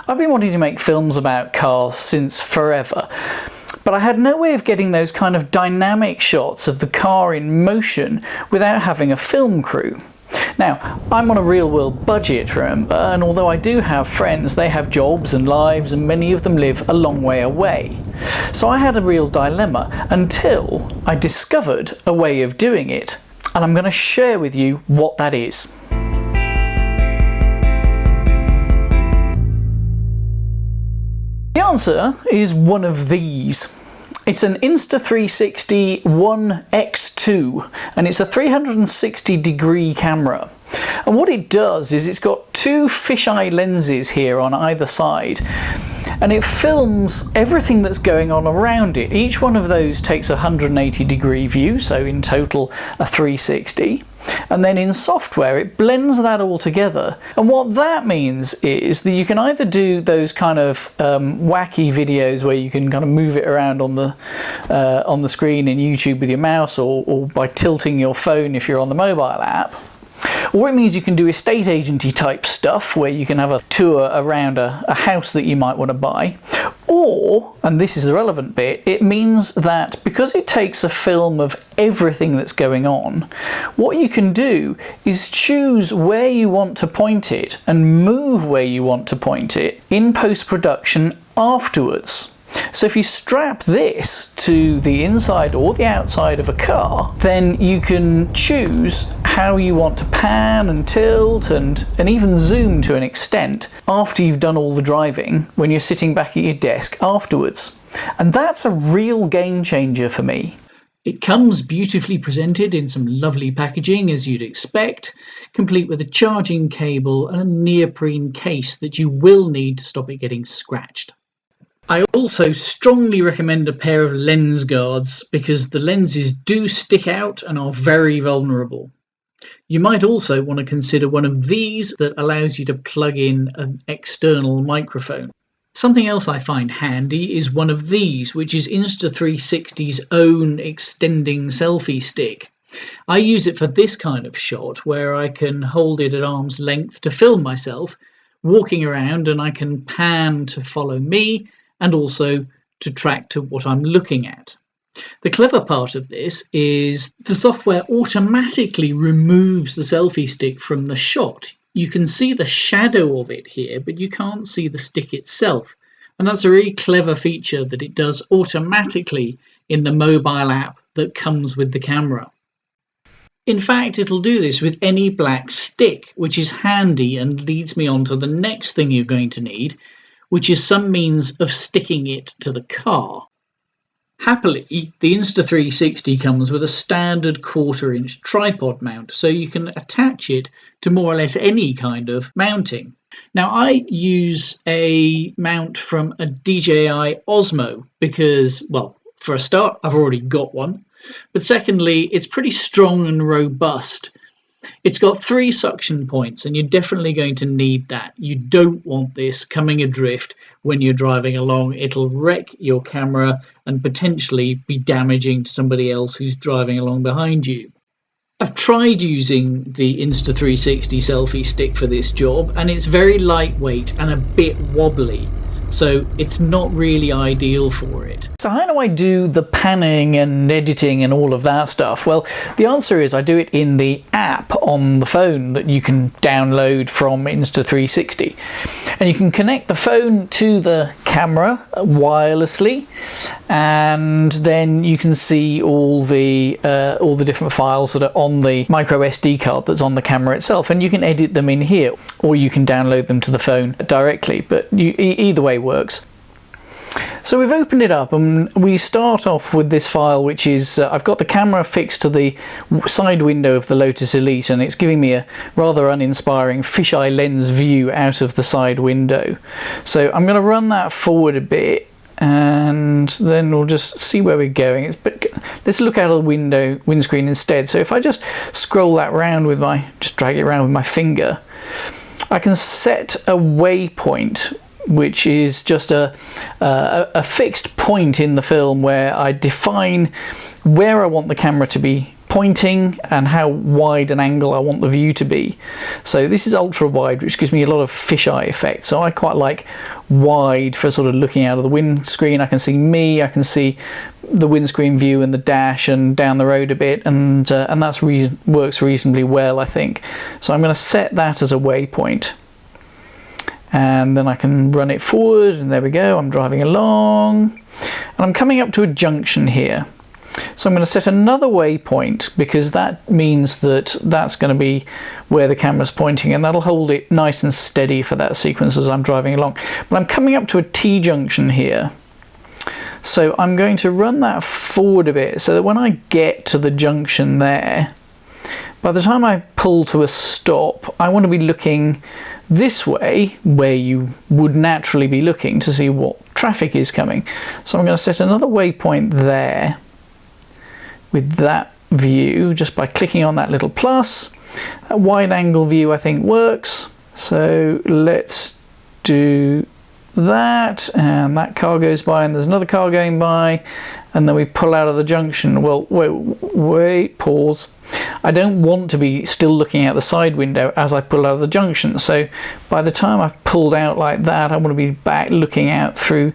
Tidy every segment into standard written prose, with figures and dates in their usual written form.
I've been wanting to make films about cars since forever, but I had no way of getting those kind of dynamic shots of the car in motion without having a film crew. Now, I'm on a real-world budget, remember, and although I do have friends, they have jobs and lives, and many of them live a long way away. So I had a real dilemma until I discovered a way of doing it, and I'm going to share with you what that is. The answer is one of these. It's an Insta360 One X2, and it's a 360-degree camera. And what it does is it's got two fisheye lenses here on either side, and it films everything that's going on around it. Each one of those takes a 180-degree view, so in total a 360. And then in software it blends that all together, and what that means is that you can either do those kind of wacky videos where you can kind of move it around on the screen in YouTube with your mouse, or by tilting your phone if you're on the mobile app. Or it means you can do estate agency type stuff where you can have a tour around a house that you might want to buy. Or, and this is the relevant bit, it means that because it takes a film of everything that's going on, what you can do is choose where you want to point it and move where you want to point it in post-production afterwards. So if you strap this to the inside or the outside of a car, then you can choose how you want to pan and tilt and even zoom to an extent after you've done all the driving when you're sitting back at your desk afterwards. And that's a real game changer for me. It comes beautifully presented in some lovely packaging, as you'd expect, complete with a charging cable and a neoprene case that you will need to stop it getting scratched. I also strongly recommend a pair of lens guards because the lenses do stick out and are very vulnerable. You might also want to consider one of these that allows you to plug in an external microphone. Something else I find handy is one of these, which is Insta360's own extending selfie stick. I use it for this kind of shot where I can hold it at arm's length to film myself walking around, and I can pan to follow me and also to track to what I'm looking at. The clever part of this is the software automatically removes the selfie stick from the shot. You can see the shadow of it here, but you can't see the stick itself. And that's a really clever feature that it does automatically in the mobile app that comes with the camera. In fact, it'll do this with any black stick, which is handy and leads me on to the next thing you're going to need, which is some means of sticking it to the car. Happily, the Insta360 comes with a standard 1/4-inch tripod mount, so you can attach it to more or less any kind of mounting. Now, I use a mount from a DJI Osmo because, well, for a start, I've already got one, but secondly, it's pretty strong and robust. It's got 3 suction points, and you're definitely going to need that. You don't want this coming adrift when you're driving along. It'll wreck your camera and potentially be damaging to somebody else who's driving along behind you. I've tried using the Insta360 selfie stick for this job, and it's very lightweight and a bit wobbly, so it's not really ideal for it. So how do I do the panning and editing and all of that stuff? Well, the answer is I do it in the app on the phone that you can download from Insta360. And you can connect the phone to the camera wirelessly, and then you can see all the different files that are on the micro SD card that's on the camera itself, and you can edit them in here, or you can download them to the phone directly, but either way works. So we've opened it up, and we start off with this file, which is I've got the camera fixed to the side window of the Lotus Elite, and it's giving me a rather uninspiring fisheye lens view out of the side window. So I'm going to run that forward a bit, and then we'll just see where we're going. But let's look out of the windscreen instead. So if I just scroll that around with just drag it around with my finger, I can set a waypoint, which is just a fixed point in the film where I define where I want the camera to be pointing and how wide an angle I want the view to be. So this is ultra wide, which gives me a lot of fisheye effect. So I quite like wide for sort of looking out of the windscreen. I can see me, I can see the windscreen view and the dash and down the road a bit, and that's works reasonably well, I think. So I'm going to set that as a waypoint, and then I can run it forward, and there we go, I'm driving along, and I'm coming up to a junction here. So I'm going to set another waypoint, because that means that that's going to be where the camera's pointing, and that'll hold it nice and steady for that sequence as I'm driving along. But I'm coming up to a T-junction here. So I'm going to run that forward a bit so that when I get to the junction there, by the time I pull to a stop, I want to be looking this way, where you would naturally be looking to see what traffic is coming. So I'm going to set another waypoint there with that view just by clicking on that little plus. That wide angle view I think works. So let's do that, and that car goes by, and there's another car going by, and then we pull out of the junction. Well, wait, pause. I don't want to be still looking out the side window as I pull out of the junction. So by the time I've pulled out like that, I want to be back looking out through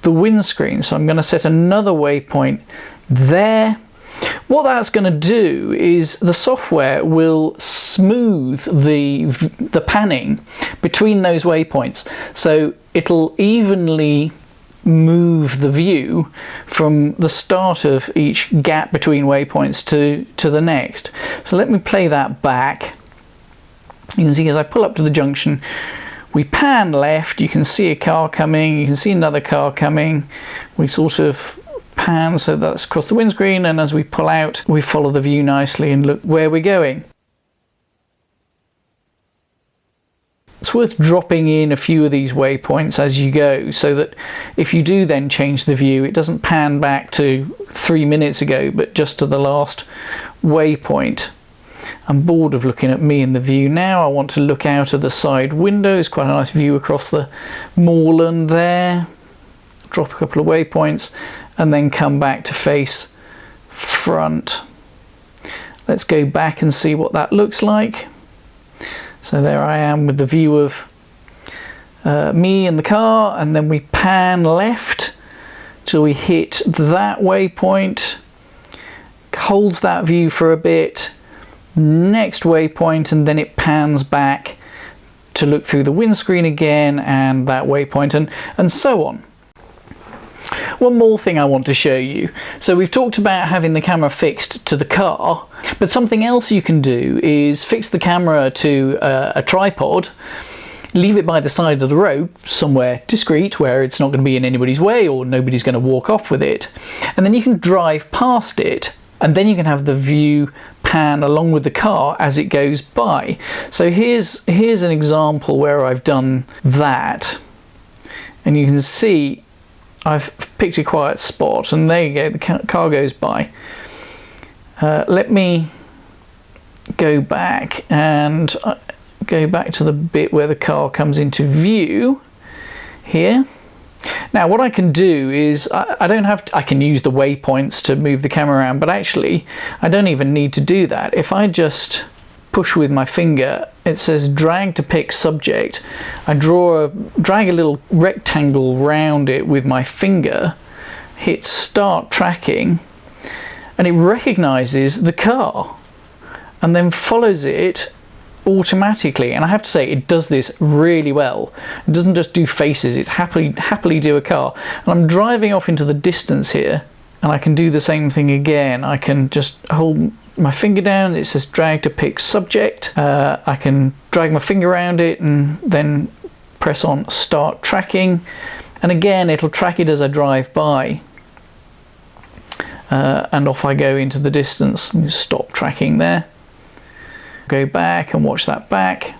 the windscreen. So I'm going to set another waypoint there. What that's going to do is the software will smooth the panning between those waypoints. So it'll evenly move the view from the start of each gap between waypoints to the next. So let me play that back. You can see as I pull up to the junction, we pan left, you can see a car coming, you can see another car coming. We sort of pan so that's across the windscreen, and as we pull out, we follow the view nicely and look where we're going. It's worth dropping in a few of these waypoints as you go, so that if you do then change the view, it doesn't pan back to 3 minutes ago, but just to the last waypoint. I'm bored of looking at me in the view now. I want to look out of the side windows. Quite a nice view across the moorland there. Drop a couple of waypoints and then come back to face front. Let's go back and see what that looks like. So there I am with the view of me and the car, and then we pan left till we hit that waypoint, holds that view for a bit, next waypoint, and then it pans back to look through the windscreen again and that waypoint, and so on. One more thing I want to show you. So we've talked about having the camera fixed to the car, but something else you can do is fix the camera to a tripod, leave it by the side of the road somewhere discreet where it's not going to be in anybody's way or nobody's going to walk off with it, and then you can drive past it, and then you can have the view pan along with the car as it goes by. So here's an example where I've done that, and you can see I've picked a quiet spot, and there you go, the car goes by. Let me go back and go back to the bit where the car comes into view here. Now what I can do is I can use the waypoints to move the camera around, but actually I don't even need to do that. If I just push with my finger, it says drag to pick subject. I drag a little rectangle round it with my finger, hit start tracking, and it recognizes the car and then follows it automatically. And I have to say, it does this really well. It doesn't just do faces, it's happily do a car. And I'm driving off into the distance here, and I can do the same thing again. I can just hold my finger down, it says drag to pick subject. I can drag my finger around it and then press on start tracking, and again it'll track it as I drive by, and off I go into the distance. Stop tracking there, go back and watch that back,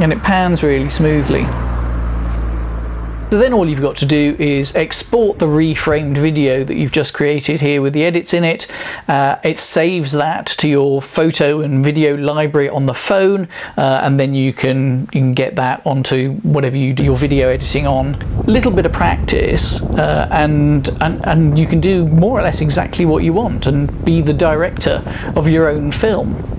and it pans really smoothly. So then all you've got to do is export the reframed video that you've just created here with the edits in it. It saves that to your photo and video library on the phone, and then you can get that onto whatever you do your video editing on. A little bit of practice, and you can do more or less exactly what you want and be the director of your own film.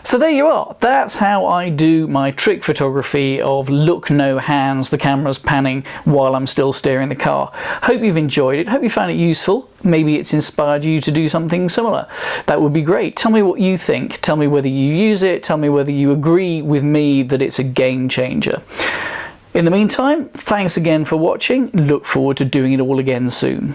So there you are, that's how I do my trick photography of look no hands, the camera's panning while I'm still steering the car. Hope you've enjoyed it, hope you found it useful. Maybe it's inspired you to do something similar. That would be great. Tell me what you think, tell me whether you use it, tell me whether you agree with me that it's a game changer. In the meantime, thanks again for watching, look forward to doing it all again soon.